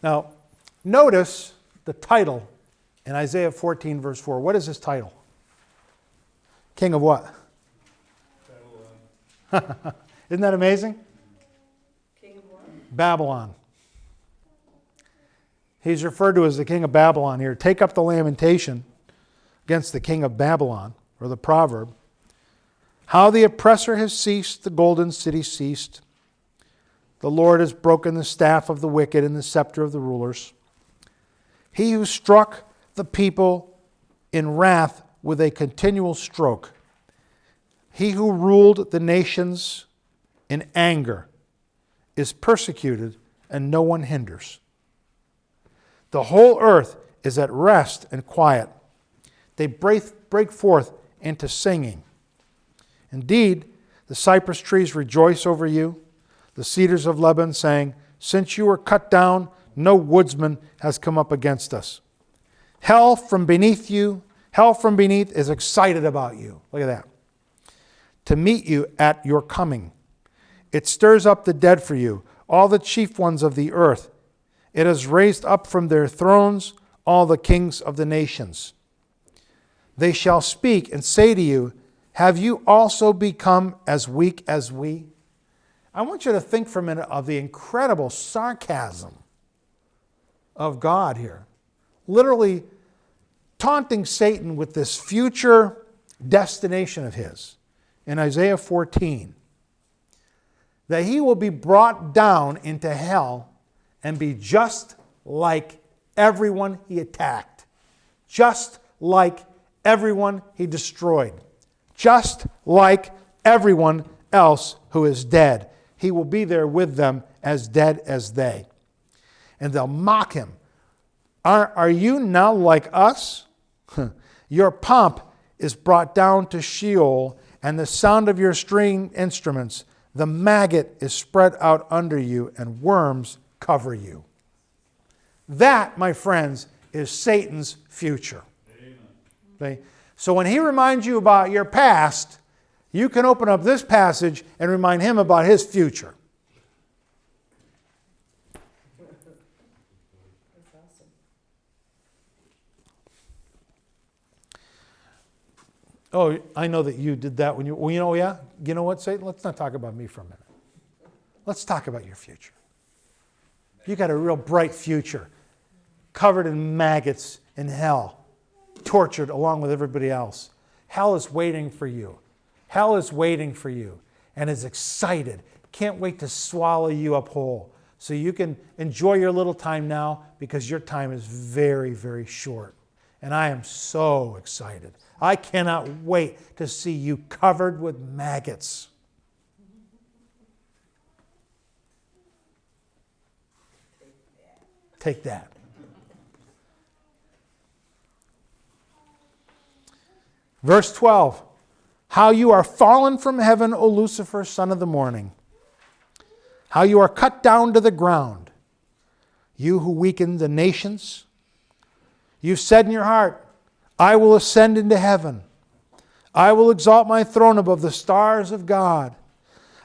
Now, notice the title in Isaiah 14, verse 4. What is his title? King of what? Isn't that amazing? King of what? Babylon. He's referred to as the king of Babylon here. Take up the lamentation against the king of Babylon, or the proverb. How the oppressor has ceased, the golden city ceased. The Lord has broken the staff of the wicked and the scepter of the rulers. He who struck the people in wrath with a continual stroke. He who ruled the nations in anger is persecuted and no one hinders. The whole earth is at rest and quiet. They break forth into singing. Indeed, the cypress trees rejoice over you, the cedars of Lebanon, saying, since you were cut down, no woodsman has come up against us. Hell from beneath is excited about you. Look at that. To meet you at your coming. It stirs up the dead for you, all the chief ones of the earth. It has raised up from their thrones all the kings of the nations. They shall speak and say to you, have you also become as weak as we? I want you to think for a minute of the incredible sarcasm of God here. Literally taunting Satan with this future destination of his in Isaiah 14. That he will be brought down into hell and be just like everyone he attacked. Just like everyone he destroyed. Just like everyone else who is dead. He will be there with them as dead as they. And they'll mock him. Are you now like us? Your pomp is brought down to Sheol, and the sound of your string instruments, the maggot is spread out under you, and worms cover you. That, my friends, is Satan's future. Okay? So when he reminds you about your past, you can open up this passage and remind him about his future. That's awesome. Oh, I know that you did that when you... Well, you know what, Satan? Let's not talk about me for a minute. Let's talk about your future. You got a real bright future, covered in maggots in hell, tortured along with everybody else. Hell is waiting for you. Hell is waiting for you and is excited. Can't wait to swallow you up whole. So you can enjoy your little time now because your time is very, very short. And I am so excited. I cannot wait to see you covered with maggots. Take that. Verse 12. How you are fallen from heaven, O Lucifer, son of the morning. How you are cut down to the ground, you who weaken the nations. You've said in your heart, I will ascend into heaven. I will exalt my throne above the stars of God.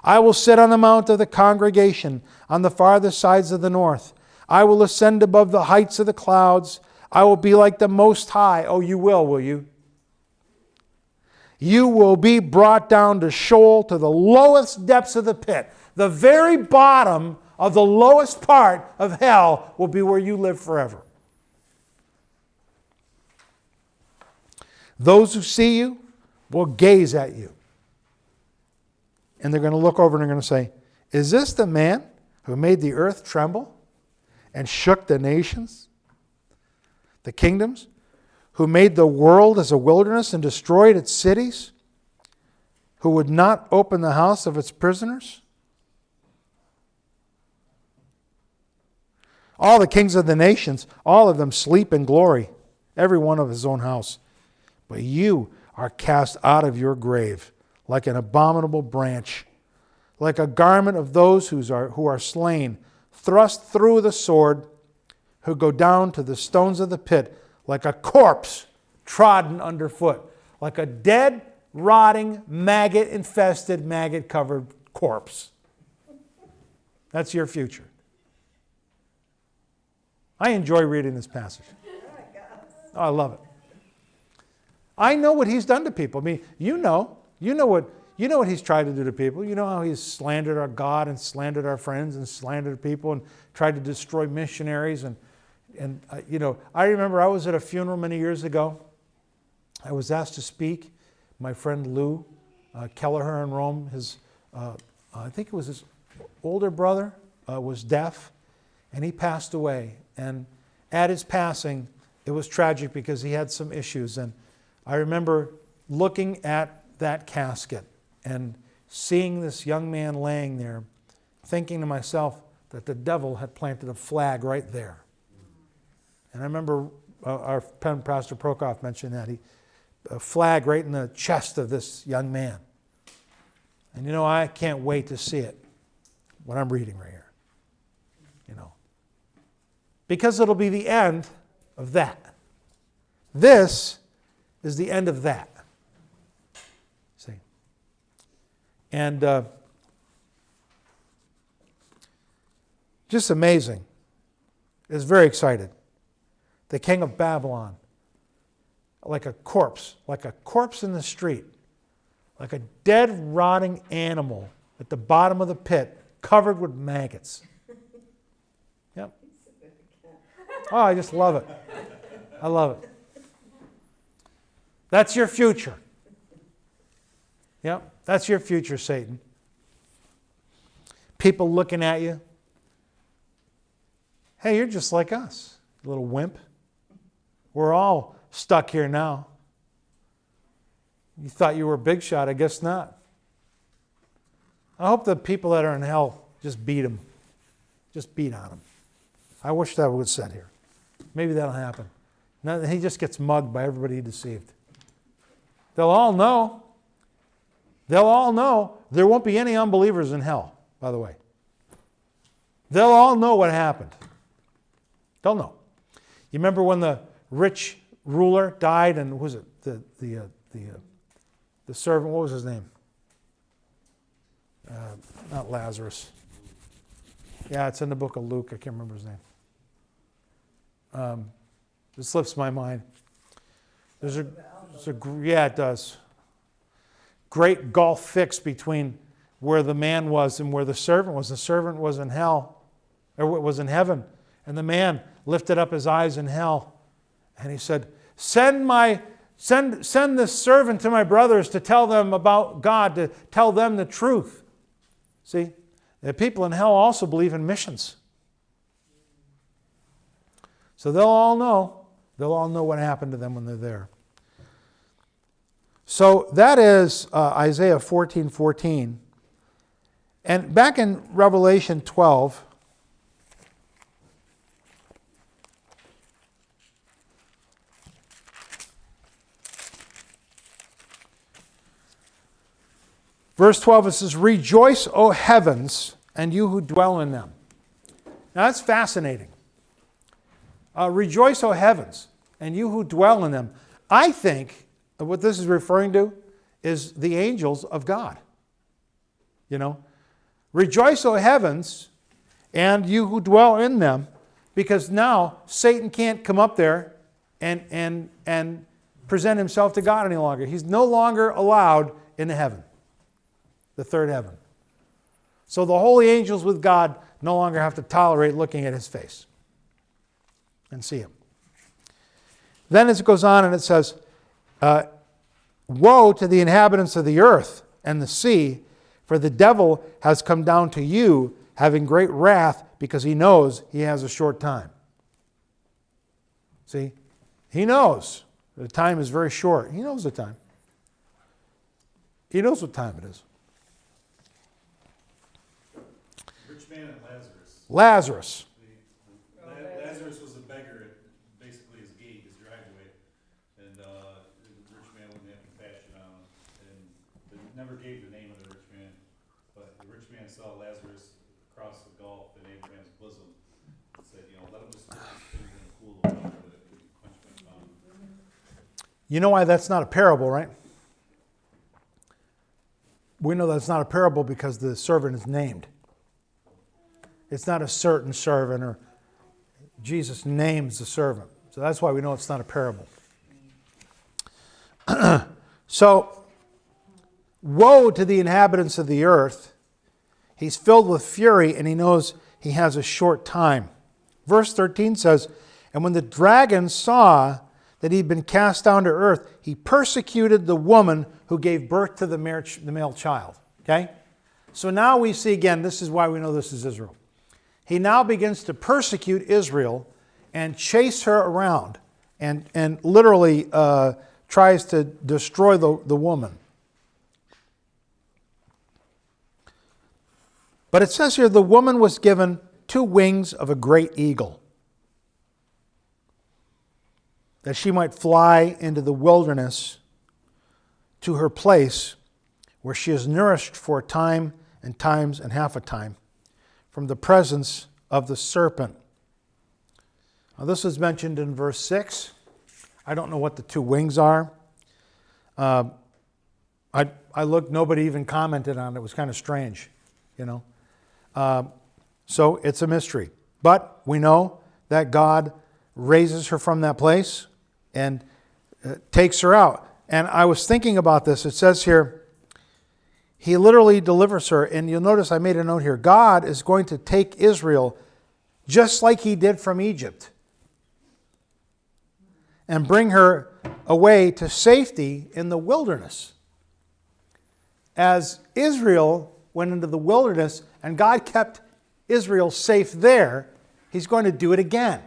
I will sit on the mount of the congregation on the farthest sides of the north. I will ascend above the heights of the clouds. I will be like the Most High. Oh, you will you? You will be brought down to Sheol, to the lowest depths of the pit. The very bottom of the lowest part of hell will be where you live forever. Those who see you will gaze at you. And they're going to look over and they're going to say, is this the man who made the earth tremble and shook the nations, the kingdoms, who made the world as a wilderness and destroyed its cities, who would not open the house of its prisoners? All the kings of the nations, all of them sleep in glory, every one of his own house. But you are cast out of your grave like an abominable branch, like a garment of those who are slain, thrust through the sword, who go down to the stones of the pit, like a corpse trodden underfoot, like a dead, rotting, maggot-infested, maggot-covered corpse. That's your future. I enjoy reading this passage. Oh, I love it. I know what he's done to people. I mean, you know what he's tried to do to people. You know how he's slandered our God and slandered our friends and slandered people and tried to destroy missionaries. And I remember I was at a funeral many years ago. I was asked to speak. My friend Lou Kelleher in Rome, I think it was his older brother, was deaf, and he passed away. And at his passing, it was tragic because he had some issues. And I remember looking at that casket and seeing this young man laying there, thinking to myself that the devil had planted a flag right there. And I remember our Pastor Prokop mentioned that. A flag right in the chest of this young man. And I can't wait to see it, what I'm reading right here. Because it'll be the end of that. This is the end of that. See? And just amazing. Is very excited. The king of Babylon, like a corpse in the street, like a dead, rotting animal at the bottom of the pit, covered with maggots. Yep. Oh, I just love it. I love it. That's your future. Yep, that's your future, Satan. People looking at you. Hey, you're just like us, little wimp. We're all stuck here now. You thought you were a big shot. I guess not. I hope the people that are in hell just beat them. Just beat on them. I wish that was said here. Maybe that'll happen. Now, he just gets mugged by everybody he deceived. They'll all know. They'll all know. There won't be any unbelievers in hell, by the way. They'll all know what happened. They'll know. You remember when the rich ruler died, and was it the servant? What was his name? Not Lazarus. Yeah, it's in the book of Luke. I can't remember his name. It slips my mind. Yeah, it does. Great gulf fixed between where the man was and where the servant was. The servant was in hell, or was in heaven, and the man lifted up his eyes in hell, and he said, "Send this servant to my brothers to tell them about God, to tell them the truth." See, the people in hell also believe in missions. So they'll all know what happened to them when they're there. So that is Isaiah 14:14. And back in Revelation 12, verse 12, it says, "Rejoice, O heavens, and you who dwell in them." Now that's fascinating. Rejoice, O heavens, and you who dwell in them. I think what this is referring to is the angels of God. Rejoice, O heavens, and you who dwell in them, because now Satan can't come up there and present himself to God any longer. He's no longer allowed in heaven, the third heaven. So the holy angels with God no longer have to tolerate looking at his face and see him. Then as it goes on and it says, "Woe to the inhabitants of the earth and the sea, for the devil has come down to you, having great wrath, because he knows he has a short time." See? He knows the time is very short. He knows the time. He knows what time it is. Rich man and Lazarus. Lazarus. Lazarus was a beggar at basically his gate, his driveway, and the rich man wouldn't have compassion on him, and they never gave the name of the rich man, but the rich man saw Lazarus across the gulf in Abraham's bosom and said, let him just put his finger in the pool of water that it would quench my tongue. You know why that's not a parable, right? We know that's not a parable because the servant is named. It's not a certain servant, or Jesus names the servant. So that's why we know it's not a parable. So, woe to the inhabitants of the earth. He's filled with fury and he knows he has a short time. Verse 13 says, and when the dragon saw that he'd been cast down to earth, he persecuted the woman who gave birth to the male child. Okay? So now we see again, this is why we know this is Israel. He now begins to persecute Israel and chase her around and literally tries to destroy the woman. But it says here, the woman was given 2 wings of a great eagle, that she might fly into the wilderness to her place where she is nourished for a time and times and half a time from the presence of the serpent. Now, this is mentioned in verse 6. I don't know what the 2 wings are. I looked, nobody even commented on it. It was kind of strange, you know. So it's a mystery. But we know that God raises her from that place and takes her out. And I was thinking about this. It says here, he literally delivers her. And you'll notice I made a note here. God is going to take Israel just like he did from Egypt and bring her away to safety in the wilderness. As Israel went into the wilderness and God kept Israel safe there, he's going to do it again.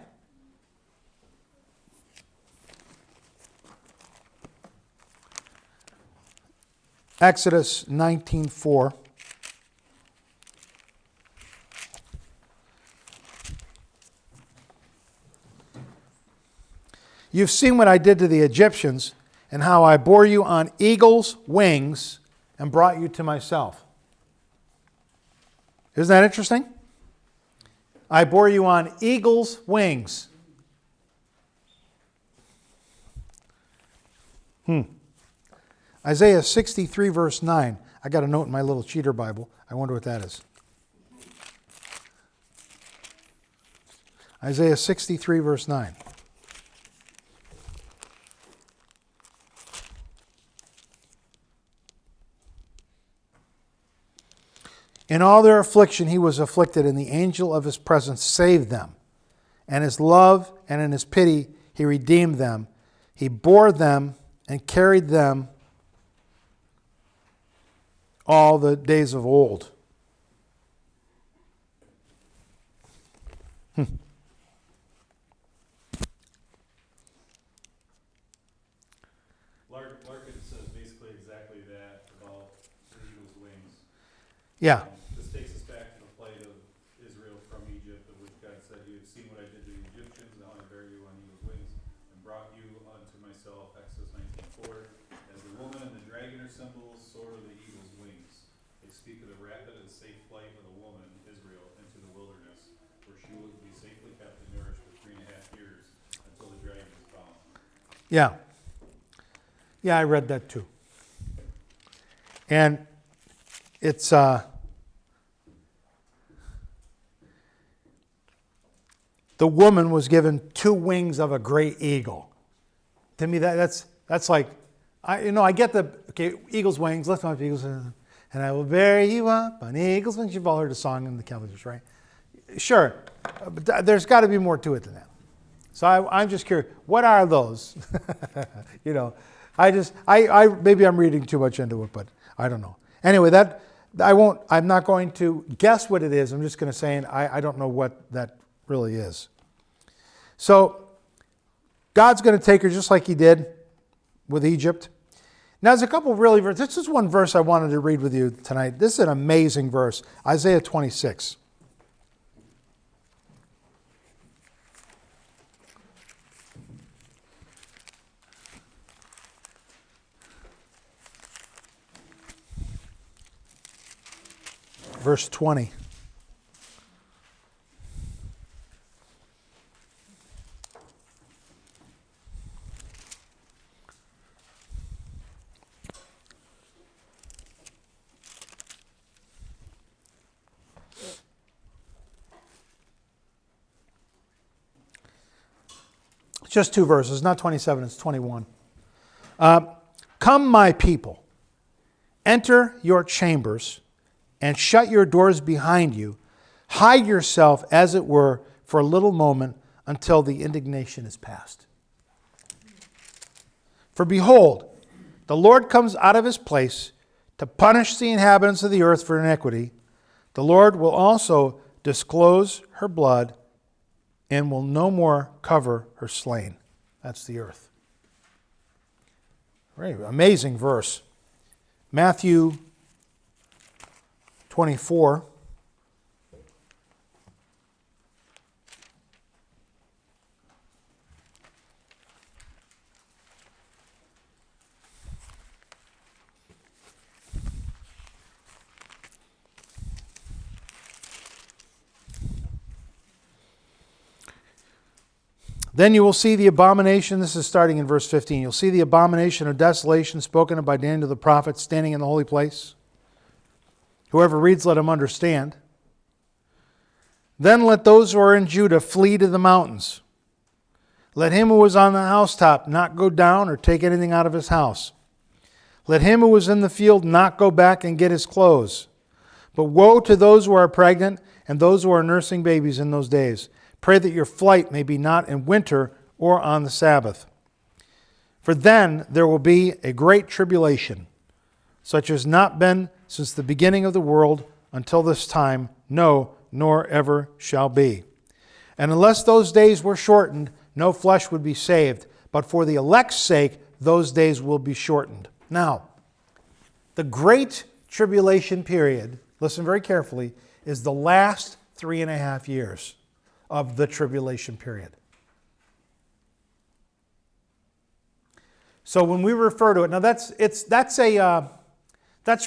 Exodus 19:4. You've seen what I did to the Egyptians and how I bore you on eagle's wings and brought you to myself. Isn't that interesting? I bore you on eagle's wings. Isaiah 63 verse 9. I got a note in my little cheater Bible. I wonder what that is. Isaiah 63 verse 9. In all their affliction he was afflicted, and the angel of his presence saved them. And his love and in his pity he redeemed them. He bore them and carried them all the days of old. Larkin says basically exactly that about the eagle's wings. Yeah. This takes us back to the plight of Israel from Egypt, of which God said, you have seen what I did to the Egyptians, now I bear you on eagle's wings, and brought you unto myself, Exodus 19:4. As the woman and the dragon are symbols, so are the eagle's wings. They speak of the rapid and safe flight of the woman, Israel, into the wilderness, where she would be safely kept and nourished for 3.5 years until the dragon is found. Yeah. Yeah, I read that too. And it's the woman was given 2 wings of a great eagle. To me, that's like, I get the eagle's wings. Lift up eagles, and I will bear you up on eagle's wings. You've all heard a song in the Cavaliers, right? Sure, but there's got to be more to it than that. So I'm just curious, what are those? Maybe I'm reading too much into it, but I don't know. Anyway, I'm not going to guess what it is. I'm just going to say I don't know what that really is. So God's going to take her just like he did with Egypt. Now there's a couple really verses. This is one verse I wanted to read with you tonight. This is an amazing verse. Isaiah 26. Verse 20. just 2 verses, not 27, it's 21. Come, my people, enter your chambers and shut your doors behind you. Hide yourself, as it were, for a little moment until the indignation is past. For behold, the Lord comes out of his place to punish the inhabitants of the earth for iniquity. The Lord will also disclose her blood and will no more cover her slain. That's the earth. Very amazing verse. Matthew 24. Then you will see the abomination, this is starting in verse 15. You'll see the abomination of desolation spoken of by Daniel the prophet standing in the holy place. Whoever reads, let him understand. Then let those who are in Judah flee to the mountains. Let him who is on the housetop not go down or take anything out of his house. Let him who is in the field not go back and get his clothes. But woe to those who are pregnant and those who are nursing babies in those days. Pray that your flight may be not in winter or on the Sabbath. For then there will be a great tribulation, such as not been since the beginning of the world until this time, no, nor ever shall be. And unless those days were shortened, no flesh would be saved. But for the elect's sake, those days will be shortened. Now, the great tribulation period, listen very carefully, is the last 3.5 years of the tribulation period. So when we refer to it, now that's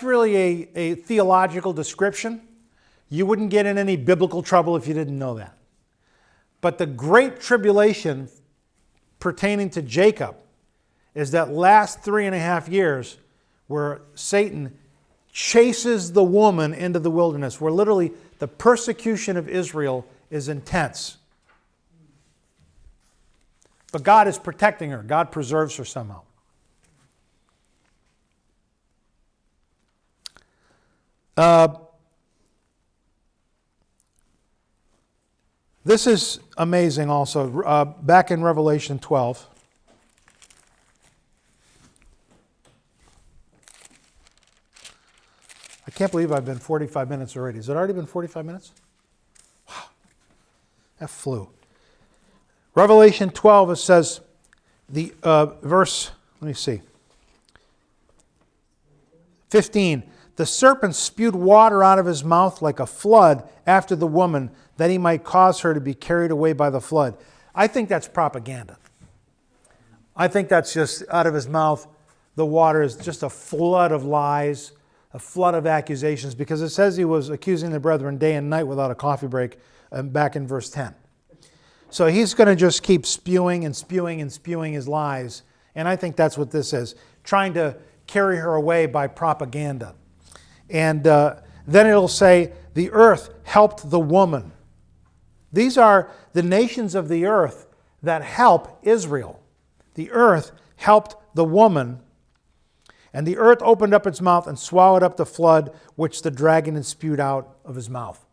really a theological description. You wouldn't get in any biblical trouble if you didn't know that. But the great tribulation pertaining to Jacob is that last 3.5 years where Satan chases the woman into the wilderness, where literally the persecution of Israel is intense. But God is protecting her. God preserves her somehow. This is amazing also. Back in Revelation 12. I can't believe I've been 45 minutes already. Has it already been 45 minutes? Wow. That flew. Revelation 12, it says, the verse, let me see. 15. The serpent spewed water out of his mouth like a flood after the woman, that he might cause her to be carried away by the flood. I think that's propaganda. I think that's just out of his mouth. The water is just a flood of lies, a flood of accusations, because it says he was accusing the brethren day and night without a coffee break back in verse 10. So he's going to just keep spewing and spewing and spewing his lies. And I think that's what this is, trying to carry her away by propaganda. And then it'll say, the earth helped the woman. These are the nations of the earth that help Israel. The earth helped the woman. And the earth opened up its mouth and swallowed up the flood which the dragon had spewed out of his mouth.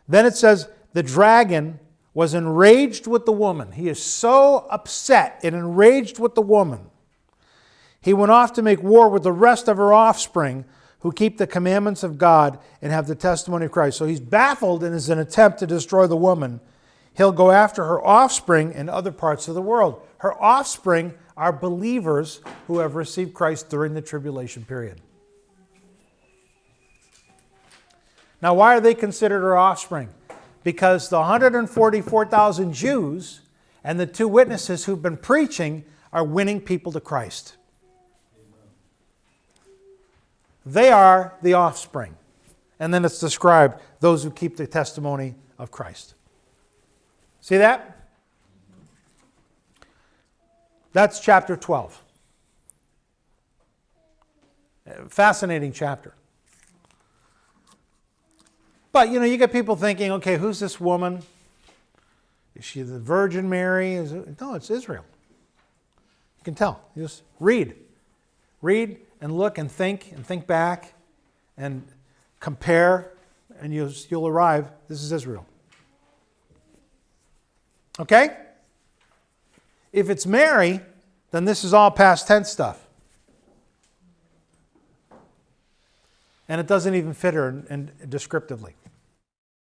Then it says, the dragon was enraged with the woman. He is so upset and enraged with the woman. He went off to make war with the rest of her offspring who keep the commandments of God and have the testimony of Christ. So he's baffled in his attempt to destroy the woman. He'll go after her offspring in other parts of the world. Her offspring are believers who have received Christ during the tribulation period. Now, why are they considered her offspring? Because the 144,000 Jews and the 2 witnesses who've been preaching are winning people to Christ. They are the offspring. And then it's described, those who keep the testimony of Christ. See that? That's chapter 12. Fascinating chapter. But, you get people thinking, okay, who's this woman? she the Virgin Mary? No, it's Israel. You can tell. You just read. Read and look and think back and compare, and you'll arrive. This is Israel. Okay? If it's Mary, then this is all past tense stuff. And it doesn't even fit her descriptively.